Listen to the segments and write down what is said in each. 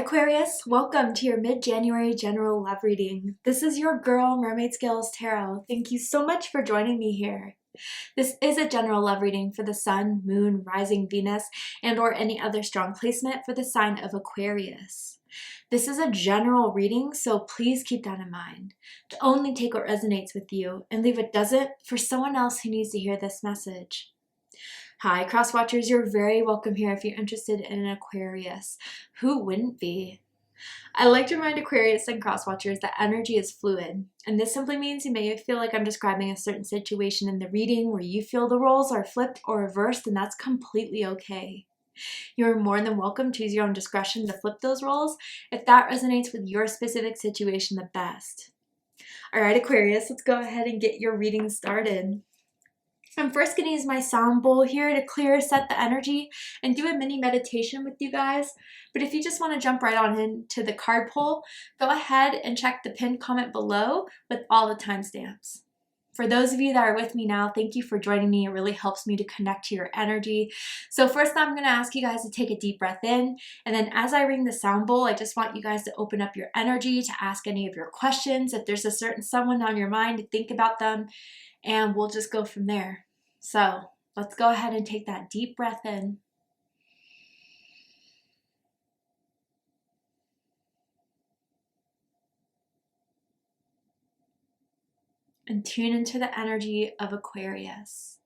Aquarius, welcome to your mid-January general love reading. This is your girl, Mermaid Scales Tarot. Thank you so much for joining me here. This is a general love reading for the Sun, Moon, Rising Venus, and or any other strong placement for the sign of Aquarius. This is a general reading, so please keep that in mind. To only take what resonates with you and leave what doesn't for someone else who needs to hear this message. Hi, cross watchers, you're very welcome here if you're interested in an Aquarius. Who wouldn't be? I like to remind Aquarius and cross watchers that energy is fluid, and this simply means you may feel like I'm describing a certain situation in the reading where you feel the roles are flipped or reversed, and that's completely okay. You're more than welcome to use your own discretion to flip those roles if that resonates with your specific situation the best. All right, Aquarius, let's go ahead and get your reading started. I'm first going to use my sound bowl here to clear, set the energy, and do a mini meditation with you guys. But if you just want to jump right on into the card pull, go ahead and check the pinned comment below with all the timestamps. For those of you that are with me now, thank you for joining me. It really helps me to connect to your energy. So first I'm going to ask you guys to take a deep breath in, and then as I ring the sound bowl, I just want you guys to open up your energy to ask any of your questions. If there's a certain someone on your mind, to think about them, and we'll just go from there. So let's go ahead and take that deep breath in. And tune into the energy of Aquarius.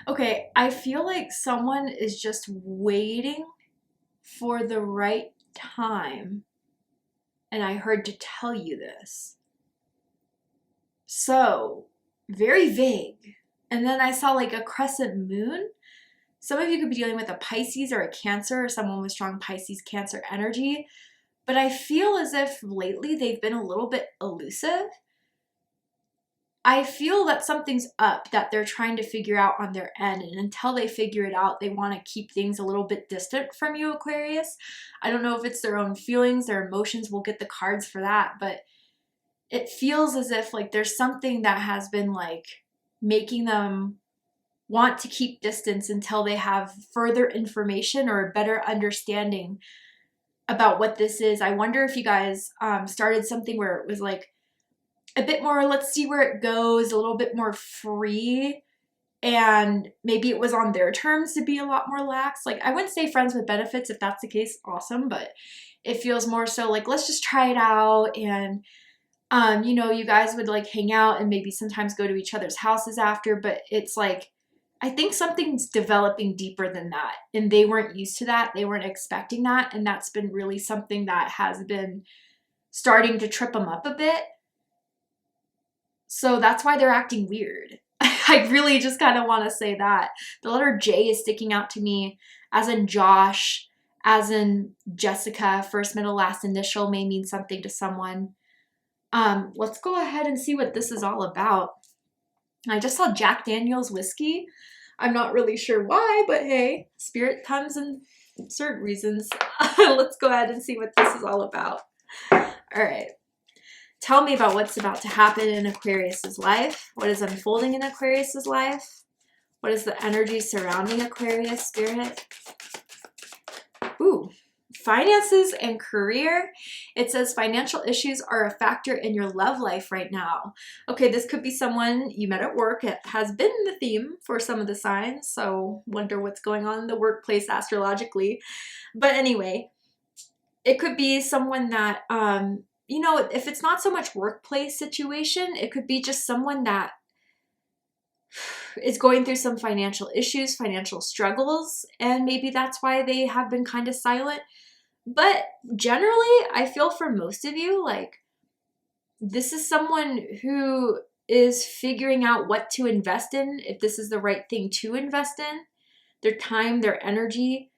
Okay, I feel like someone is just waiting for the right time, and I heard to tell you this. So, very vague. And then I saw like a crescent moon. Some of you could be dealing with a Pisces or a Cancer or someone with strong Pisces Cancer energy, but I feel as if lately they've been a little bit elusive. I feel that something's up that they're trying to figure out on their end, and until they figure it out, they want to keep things a little bit distant from you, Aquarius. I don't know if it's their own feelings, their emotions, we'll get the cards for that, but it feels as if like there's something that has been like making them want to keep distance until they have further information or a better understanding about what this is. I wonder if you guys started something where it was like a bit more, let's see where it goes, a little bit more free, and maybe it was on their terms to be a lot more lax. Like, I wouldn't say friends with benefits. If that's the case, awesome, but it feels more so like, let's just try it out, and you know, you guys would like hang out and maybe sometimes go to each other's houses after, but it's like, I think something's developing deeper than that, and they weren't used to that. They weren't expecting that, and that's been really something that has been starting to trip them up a bit. So that's why they're acting weird. I really just kind of want to say that. The letter J is sticking out to me, as in Josh, as in Jessica. First, middle, last initial may mean something to someone. Let's go ahead and see what this is all about. I just saw Jack Daniel's whiskey. I'm not really sure why, but hey, spirit comes in certain reasons. Let's go ahead and see what this is all about. All right. Tell me about what's about to happen in Aquarius's life. What is unfolding in Aquarius's life? What is the energy surrounding Aquarius, Spirit? Ooh, finances and career. It says financial issues are a factor in your love life right now. Okay, this could be someone you met at work. It has been the theme for some of the signs, so wonder what's going on in the workplace astrologically. But anyway, it could be someone that, you know, if it's not so much workplace situation, it could be just someone that is going through some financial issues, financial struggles, and maybe that's why they have been kind of silent. But generally, I feel for most of you, like, This is someone who is figuring out what to invest in, if this is the right thing to invest in, their time, their energy.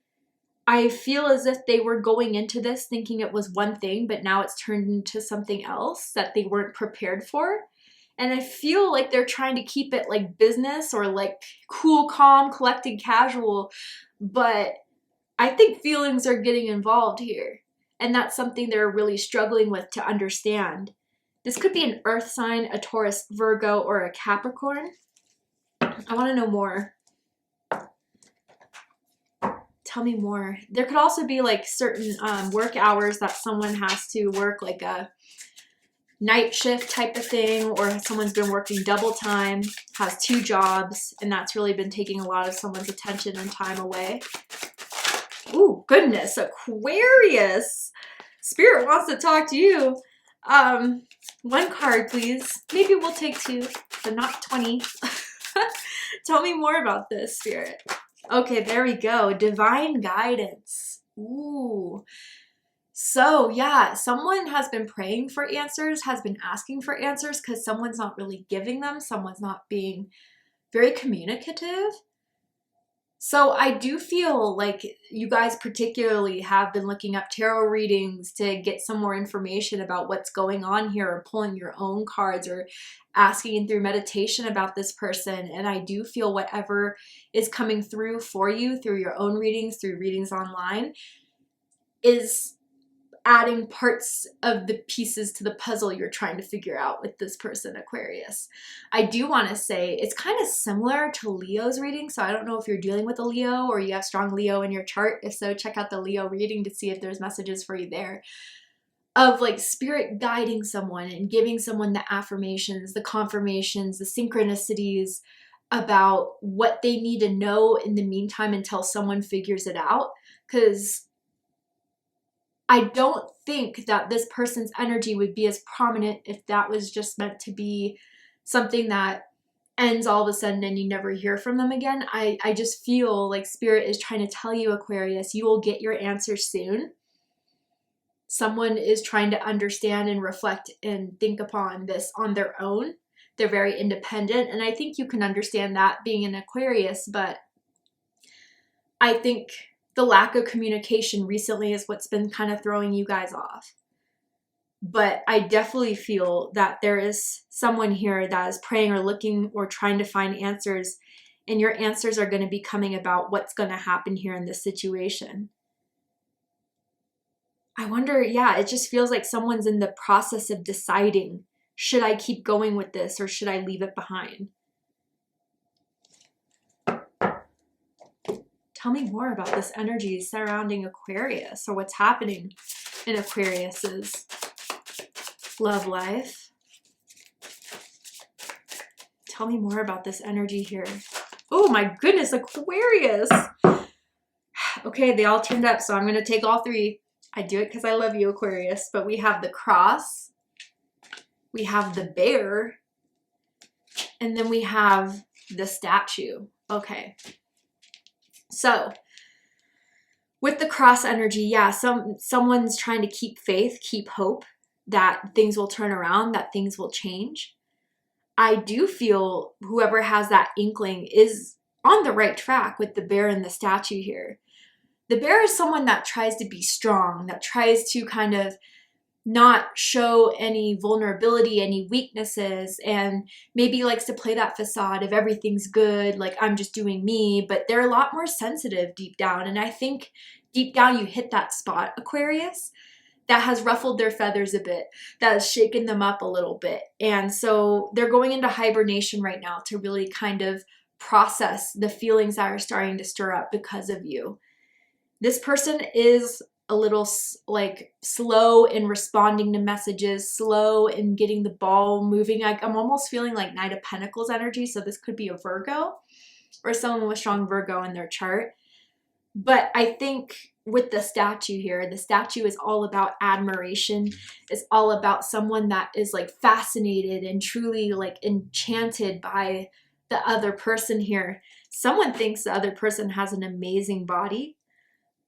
I feel as if they were going into this thinking it was one thing, but now it's turned into something else that they weren't prepared for. And I feel like they're trying to keep it like business or like cool, calm, collected, casual. But I think feelings are getting involved here. And that's something they're really struggling with to understand. This could be an earth sign, a Taurus, Virgo, or a Capricorn. I want to know more. Tell me more. There could also be like certain work hours that someone has to work, like a night shift type of thing, or someone's been working double time, has 2 jobs, and that's really been taking a lot of someone's attention and time away. Ooh, goodness, Aquarius. Spirit wants to talk to you. 1 card, please. Maybe we'll take 2, but not 20. Tell me more about this, Spirit. Okay, there we go. Divine guidance. Ooh. So yeah, someone has been praying for answers, has been asking for answers because someone's not really giving them. Someone's not being very communicative. So I do feel like you guys particularly have been looking up tarot readings to get some more information about what's going on here, or pulling your own cards, or asking through meditation about this person. And I do feel whatever is coming through for you through your own readings, through readings online, is adding parts of the pieces to the puzzle you're trying to figure out with this person, Aquarius. I do want to say it's kind of similar to Leo's reading. So I don't know if you're dealing with a Leo or you have strong Leo in your chart. If so, check out the Leo reading to see if there's messages for you there. Of like spirit guiding someone and giving someone the affirmations, the confirmations, the synchronicities about what they need to know in the meantime until someone figures it out. Because I don't think that this person's energy would be as prominent if that was just meant to be something that ends all of a sudden and you never hear from them again. I just feel like Spirit is trying to tell you, Aquarius, you will get your answer soon. Someone is trying to understand and reflect and think upon this on their own. They're very independent, and I think you can understand that being an Aquarius, but I think the lack of communication recently is what's been kind of throwing you guys off. But I definitely feel that there is someone here that is praying or looking or trying to find answers, and your answers are going to be coming about what's going to happen here in this situation. I wonder, yeah, it just feels like someone's in the process of deciding, should I keep going with this or should I leave it behind? Tell me more about this energy surrounding Aquarius, or what's happening in Aquarius's love life. Tell me more about this energy here. Oh my goodness, Aquarius. Okay, they all turned up, so I'm going to take all 3. I do it because I love you, Aquarius. But we have the cross. We have the bear. And then we have the statue. Okay. So, with the cross energy, yeah, someone's trying to keep faith, keep hope that things will turn around, that things will change. I do feel whoever has that inkling is on the right track with the bear and the statue here. The bear is someone that tries to be strong, that tries to kind of not show any vulnerability, any weaknesses, and maybe likes to play that facade of everything's good, like I'm just doing me, but they're a lot more sensitive deep down. And I think deep down you hit that spot, Aquarius, that has ruffled their feathers a bit, that has shaken them up a little bit. And so they're going into hibernation right now to really kind of process the feelings that are starting to stir up because of you. This person is a little like slow in responding to messages, slow in getting the ball moving. I'm almost feeling like Knight of Pentacles energy. So this could be a Virgo or someone with strong Virgo in their chart. But I think with the statue here, the statue is all about admiration. It's all about someone that is like fascinated and truly like enchanted by the other person here. Someone thinks the other person has an amazing body.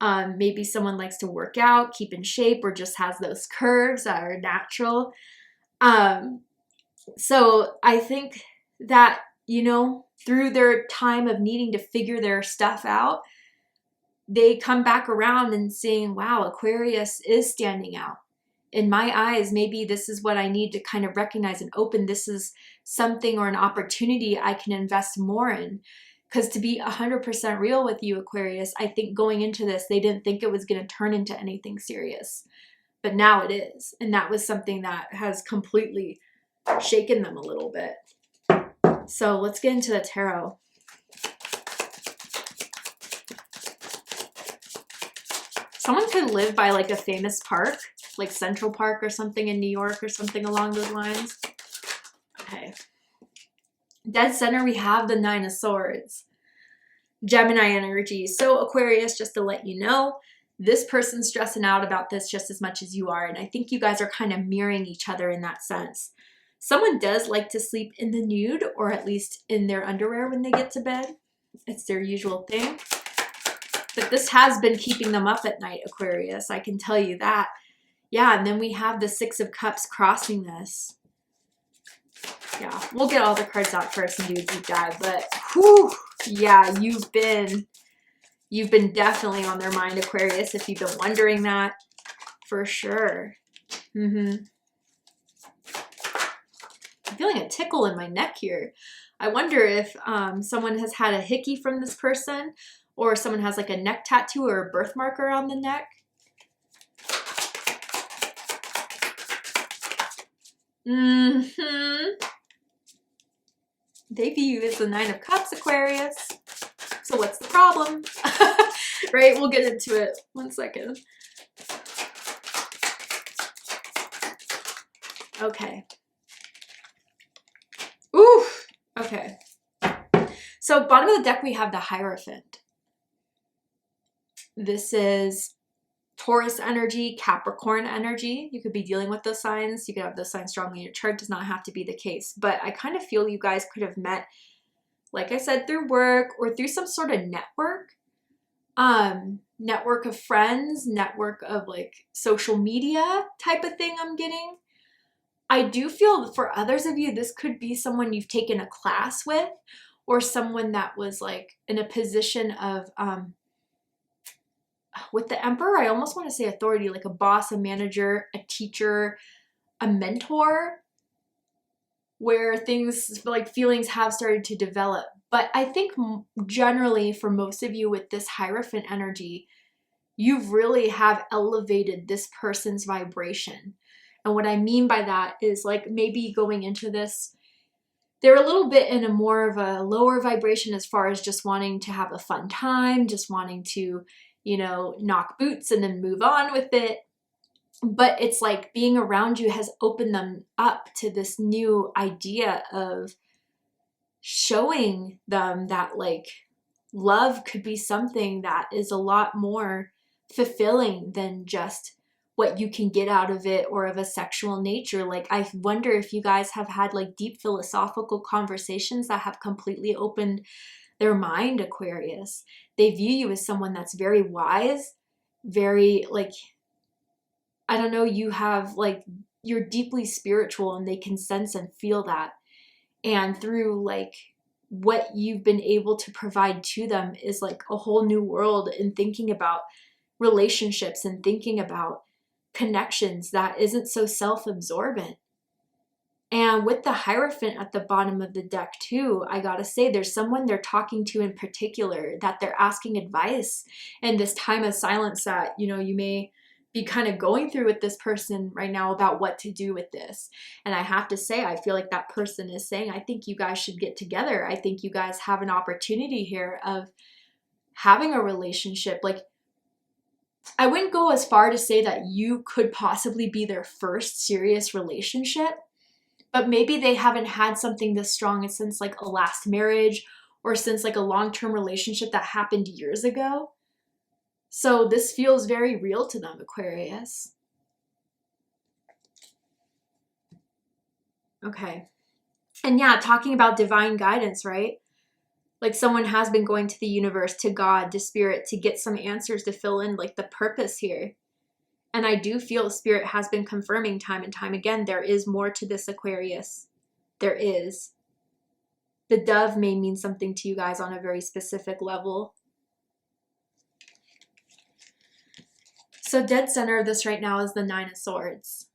Maybe someone likes to work out, keep in shape, or just has those curves that are natural. So I think that, you know, through their time of needing to figure their stuff out, they come back around and saying, wow, Aquarius is standing out. In my eyes, maybe this is what I need to kind of recognize and open. This is something or an opportunity I can invest more in. Because to be 100% real with you, Aquarius, I think going into this, they didn't think it was going to turn into anything serious. But now it is. And that was something that has completely shaken them a little bit. So let's get into the tarot. Someone could live by like a famous park, like Central Park or something in New York or something along those lines. Okay. Dead center, we have the Nine of Swords. Gemini energy. So Aquarius, just to let you know, this person's stressing out about this just as much as you are. And I think you guys are kind of mirroring each other in that sense. Someone does like to sleep in the nude, or at least in their underwear when they get to bed. It's their usual thing. But this has been keeping them up at night, Aquarius. I can tell you that. Yeah, and then we have the Six of Cups crossing this. Yeah, we'll get all the cards out first and do a deep dive. But, whew, yeah, you've been definitely on their mind, Aquarius, if you've been wondering that. For sure. I'm feeling a tickle in my neck here. I wonder if someone has had a hickey from this person, or someone has like a neck tattoo or a birthmark around the neck. They view you as the Nine of Cups, Aquarius. So what's the problem? Right? We'll get into it. 1 second. Okay. Oof. Okay. So bottom of the deck, we have the Hierophant. This is Taurus energy, Capricorn energy. You could be dealing with those signs. You could have those signs strongly in your chart. Does not have to be the case. But I kind of feel you guys could have met, like I said, through work or through some sort of network. Network of friends, network of like social media type of thing I'm getting. I do feel for others of you, this could be someone you've taken a class with, or someone that was like in a position of, with the Emperor, I almost want to say authority, like a boss, a manager, a teacher, a mentor, where things like feelings have started to develop. But I think generally for most of you with this Hierophant energy, you really have elevated this person's vibration. And what I mean by that is like maybe going into this, they're a little bit in a more of a lower vibration as far as just wanting to have a fun time, just wanting to, you know, knock boots and then move on with it. But it's like being around you has opened them up to this new idea of showing them that like love could be something that is a lot more fulfilling than just what you can get out of it or of a sexual nature. Like, I wonder if you guys have had like deep philosophical conversations that have completely opened their mind, Aquarius. They view you as someone that's very wise, very like, I don't know, you have like, you're deeply spiritual and they can sense and feel that. And through like what you've been able to provide to them is like a whole new world in thinking about relationships and thinking about connections that isn't so self-absorbent. And with the Hierophant at the bottom of the deck too, I gotta say there's someone they're talking to in particular that they're asking advice in this time of silence that, you know, you may be kind of going through with this person right now about what to do with this. And I have to say, I feel like that person is saying, I think you guys should get together. I think you guys have an opportunity here of having a relationship. Like, I wouldn't go as far to say that you could possibly be their first serious relationship, but maybe they haven't had something this strong since like a last marriage or since like a long-term relationship that happened years ago. So this feels very real to them, Aquarius. Okay. And yeah, talking about divine guidance, right? Like someone has been going to the universe, to God, to spirit, to get some answers to fill in like the purpose here. And I do feel Spirit has been confirming time and time again, there is more to this, Aquarius. There is. The dove may mean something to you guys on a very specific level. So dead center of this right now is the Nine of Swords.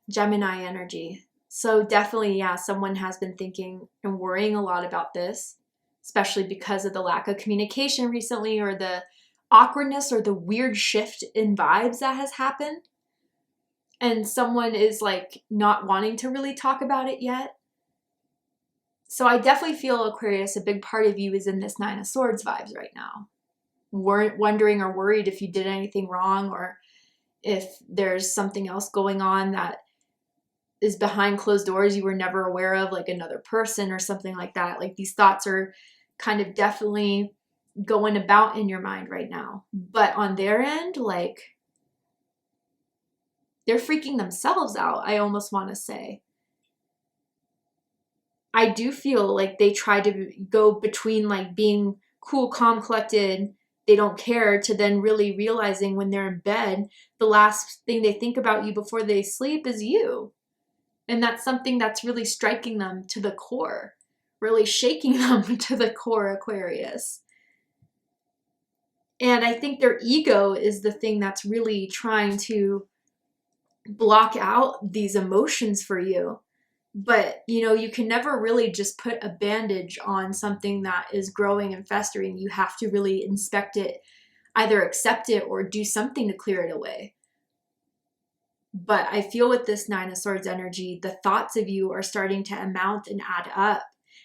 Gemini energy. So definitely, yeah, someone has been thinking and worrying a lot about this, especially because of the lack of communication recently, or the awkwardness or the weird shift in vibes that has happened. And someone is like not wanting to really talk about it yet. So I definitely feel, Aquarius, a big part of you is in this Nine of Swords vibes right now. Wondering or worried if you did anything wrong, or if there's something else going on that is behind closed doors you were never aware of, like another person or something like that. Like these thoughts are kind of definitely going about in your mind right now. But on their end, like, they're freaking themselves out, I almost want to say. I do feel like they try to go between like being cool, calm, collected, they don't care, to then really realizing when they're in bed, the last thing they think about you before they sleep is you. And that's something that's really striking them to the core, really shaking them to the core, Aquarius. And I think their ego is the thing that's really trying to block out these emotions for you. But, you know, you can never really just put a bandage on something that is growing and festering. You have to really inspect it, either accept it or do something to clear it away. But I feel with this Nine of Swords energy, the thoughts of you are starting to amount and add up,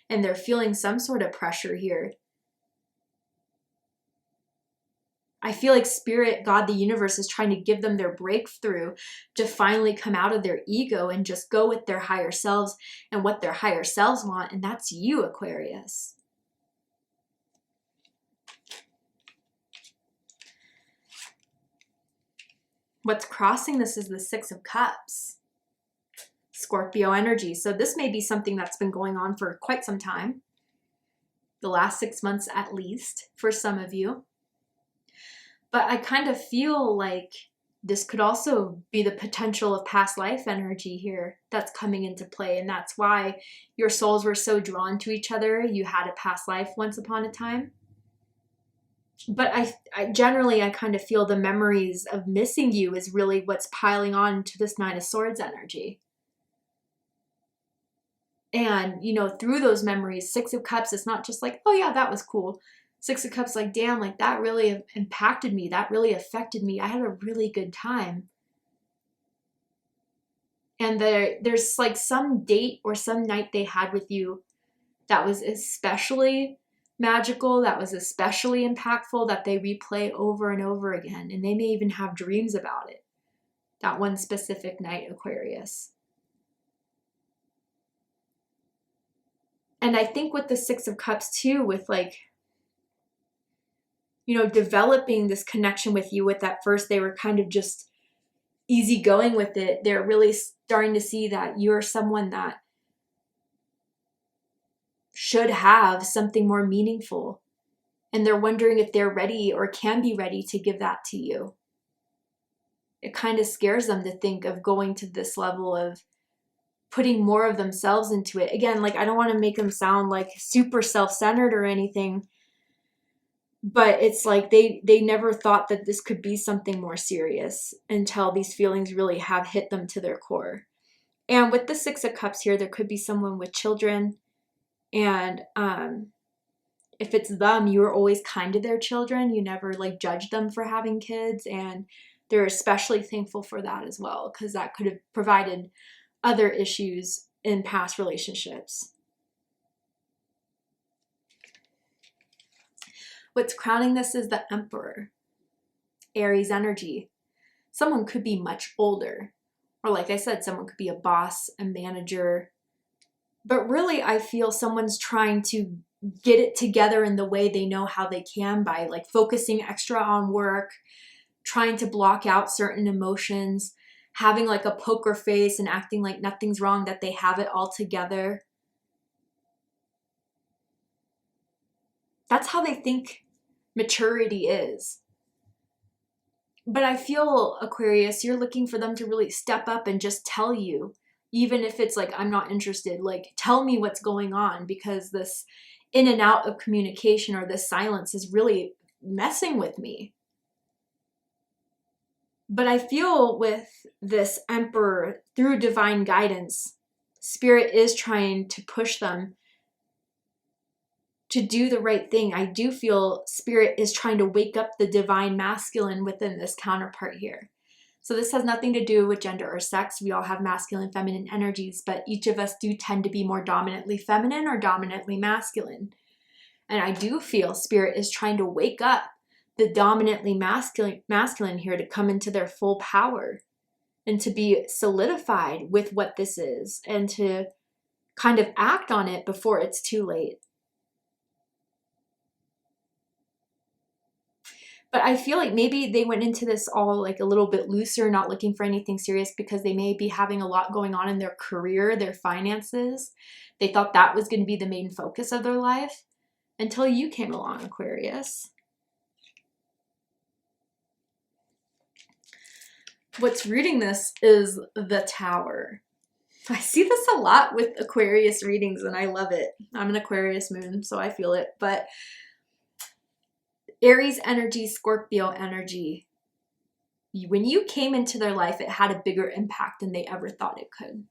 and they're feeling some sort of pressure here. I feel like Spirit, God, the universe is trying to give them their breakthrough to finally come out of their ego and just go with their higher selves and what their higher selves want. And that's you, Aquarius. What's crossing this is the Six of Cups. Scorpio energy. So this may be something that's been going on for quite some time. The last 6 months at least for some of you. But I kind of feel like this could also be the potential of past life energy here that's coming into play. And that's why your souls were so drawn to each other. You had a past life once upon a time. But I generally kind of feel the memories of missing you is really what's piling on to this Nine of Swords energy. And, you know, through those memories, Six of Cups, it's not just like, oh yeah, that was cool. Six of Cups, like, damn, like that really impacted me. That really affected me. I had a really good time. And there's like some date or some night they had with you that was especially magical, that was especially impactful, that they replay over and over again. And they may even have dreams about it. That one specific night, Aquarius. And I think with the Six of Cups too, with like, you know, developing this connection with you, with at first they were kind of just easygoing with it. They're really starting to see that you're someone that should have something more meaningful. And they're wondering if they're ready or can be ready to give that to you. It kind of scares them to think of going to this level of putting more of themselves into it. Again, like, I don't want to make them sound like super self-centered or anything, but it's like they never thought that this could be something more serious until these feelings really have hit them to their core. And with the Six of Cups here, there could be someone with children. And if it's them, you were always kind to their children. You never like judged them for having kids. And they're especially thankful for that as well, because that could have provided other issues in past relationships. What's crowning this is the Emperor, Aries energy. Someone could be much older, or like I said, someone could be a boss, a manager, but really I feel someone's trying to get it together in the way they know how they can, by like focusing extra on work, trying to block out certain emotions, having like a poker face and acting like nothing's wrong, that they have it all together. That's how they think maturity is. But I feel, Aquarius, you're looking for them to really step up and just tell you, even if it's like, I'm not interested, like, tell me what's going on, because this in and out of communication or this silence is really messing with me. But I feel with this Emperor, through divine guidance, Spirit is trying to push them to do the right thing. I do feel Spirit is trying to wake up the divine masculine within this counterpart here. So this has nothing to do with gender or sex. We all have masculine, feminine energies, but each of us do tend to be more dominantly feminine or dominantly masculine. And I do feel Spirit is trying to wake up the dominantly masculine here to come into their full power and to be solidified with what this is and to kind of act on it before it's too late. But I feel like maybe they went into this all like a little bit looser, not looking for anything serious because they may be having a lot going on in their career, their finances. They thought that was going to be the main focus of their life until you came along, Aquarius. What's reading this is the Tower. I see this a lot with Aquarius readings and I love it. I'm an Aquarius moon, so I feel it. But Aries energy, Scorpio energy. When you came into their life, it had a bigger impact than they ever thought it could.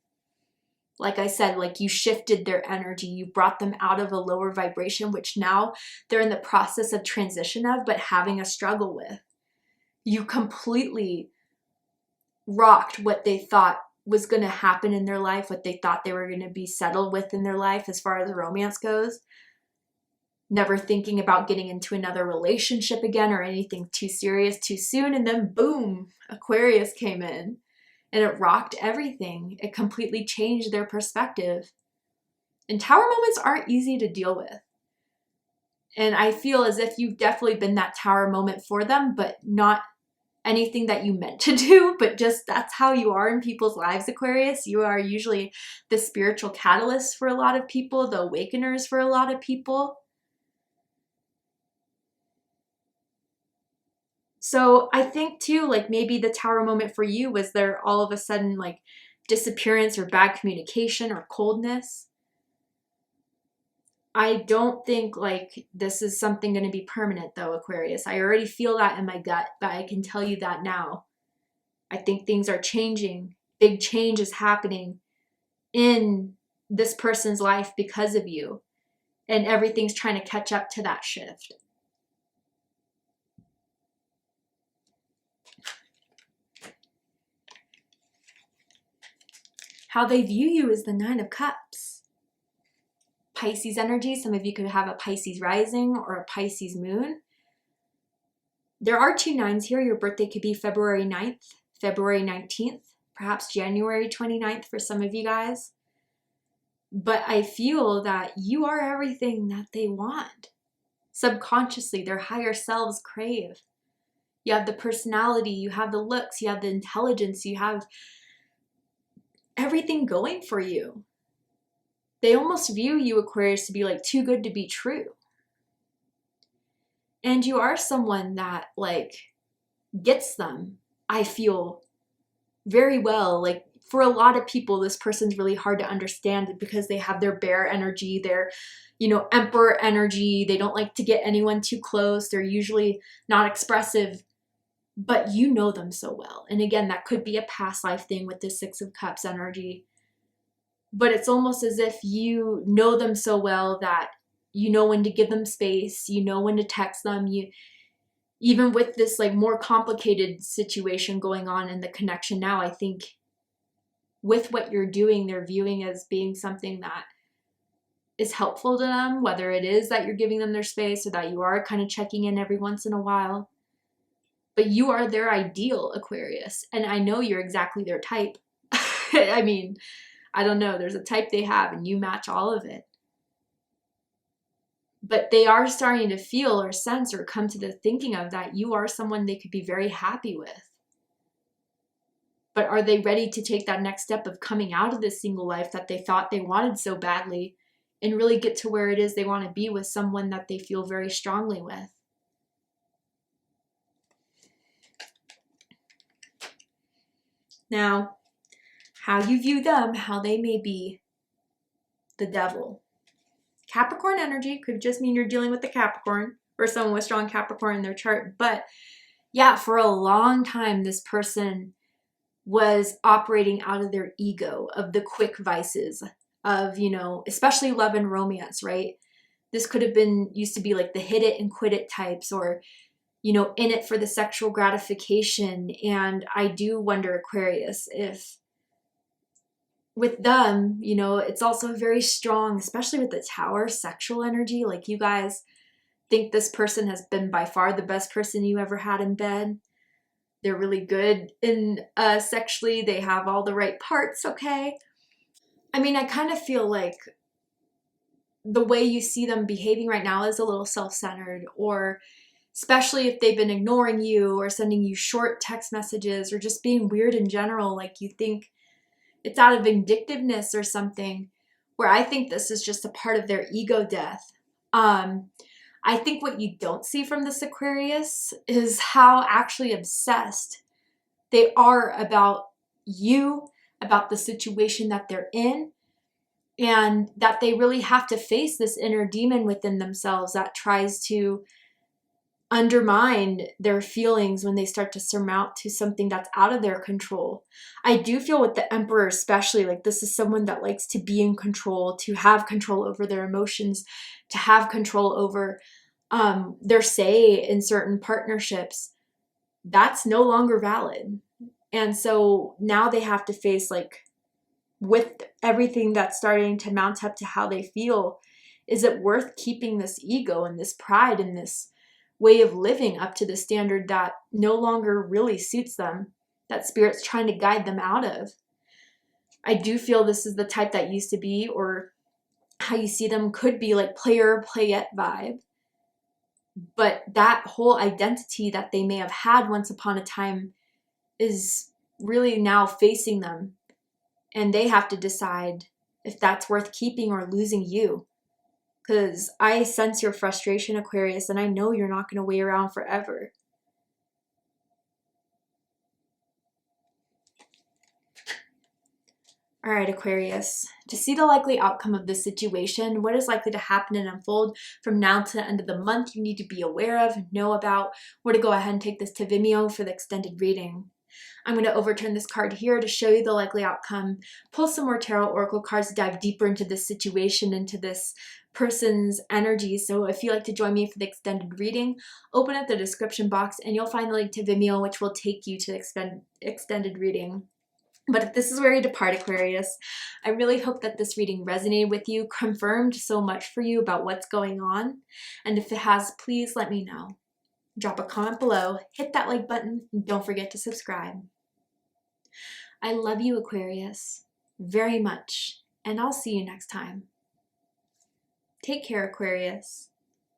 Like I said, like you shifted their energy. You brought them out of a lower vibration, which now they're in the process of transition of, but having a struggle with. You completely rocked what they thought was going to happen in their life, what they thought they were going to be settled with in their life as far as romance goes. Never thinking about getting into another relationship again or anything too serious too soon. And then boom, Aquarius came in and it rocked everything. It completely changed their perspective. And Tower moments aren't easy to deal with. And I feel as if you've definitely been that Tower moment for them, but not anything that you meant to do, but just that's how you are in people's lives, Aquarius. You are usually the spiritual catalyst for a lot of people, the awakeners for a lot of people. So I think too, like maybe the Tower moment for you was there all of a sudden like disappearance or bad communication or coldness. I don't think like this is something going to be permanent though, Aquarius. I already feel that in my gut, but I can tell you that now. I think things are changing. Big change is happening in this person's life because of you. And everything's trying to catch up to that shift. How they view you is the Nine of Cups. Pisces energy. Some of you could have a Pisces rising or a Pisces moon. There are two nines here. Your birthday could be February 9th, February 19th, perhaps January 29th for some of you guys. But I feel that you are everything that they want. Subconsciously, their higher selves crave. You have the personality, you have the looks, you have the intelligence, you have everything going for you. They almost view you, Aquarius, to be like too good to be true. And you are someone that like gets them, I feel, very well. Like for a lot of people, this person's really hard to understand because they have their bear energy, their, emperor energy. They don't like to get anyone too close. They're usually not expressive, but you know them so well. And again, that could be a past life thing with the Six of Cups energy. But it's almost as if you know them so well that you know when to give them space, you know when to text them. Even with this like more complicated situation going on in the connection now, I think with what you're doing, they're viewing as being something that is helpful to them, whether it is that you're giving them their space or that you are kind of checking in every once in a while. But you are their ideal, Aquarius. And I know you're exactly their type. I mean, I don't know. There's a type they have and you match all of it. But they are starting to feel or sense or come to the thinking of that you are someone they could be very happy with. But are they ready to take that next step of coming out of this single life that they thought they wanted so badly and really get to where it is they want to be with someone that they feel very strongly with? Now, how you view them, how they may be the devil. Capricorn energy could just mean you're dealing with the Capricorn or someone with strong Capricorn in their chart. But yeah, for a long time, this person was operating out of their ego, of the quick vices of, you know, especially love and romance, right? This could have been, used to be like the hit it and quit it types, or, you know, in it for the sexual gratification. And I do wonder, Aquarius, if with them, you know, it's also very strong, especially with the Tower, sexual energy. Like you guys think this person has been by far the best person you ever had in bed. They're really good in sexually. They have all the right parts, okay? I mean, I kind of feel like the way you see them behaving right now is a little self-centered, or especially if they've been ignoring you or sending you short text messages or just being weird in general, like you think it's out of vindictiveness or something, where I think this is just a part of their ego death. I think what you don't see from this Aquarius is how actually obsessed they are about you, about the situation that they're in, and that they really have to face this inner demon within themselves that tries to undermine their feelings when they start to surmount to something that's out of their control. I do feel with the Emperor especially, like this is someone that likes to be in control, to have control over their emotions, to have control over their say in certain partnerships. That's no longer valid. And so now they have to face, like, with everything that's starting to mount up to how they feel, is it worth keeping this ego and this pride and this way of living up to the standard that no longer really suits them, that Spirit's trying to guide them out of? I do feel this is the type that used to be, or how you see them could be, like player playette vibe. But that whole identity that they may have had once upon a time is really now facing them. And they have to decide if that's worth keeping or losing you. Because I sense your frustration, Aquarius, and I know you're not going to wait around forever. All right, Aquarius, to see the likely outcome of this situation, what is likely to happen and unfold from now to the end of the month, you need to be aware of, know about, or to go ahead and take this to Vimeo for the extended reading. I'm going to overturn this card here to show you the likely outcome, pull some more tarot oracle cards to dive deeper into this situation, into this person's energy. So if you'd like to join me for the extended reading, open up the description box and you'll find the link to Vimeo, which will take you to the extended reading. But if this is where you depart, Aquarius, I really hope that this reading resonated with you, confirmed so much for you about what's going on. And if it has, please let me know. Drop a comment below, hit that like button, and don't forget to subscribe. I love you, Aquarius, very much, and I'll see you next time. Take care, Aquarius.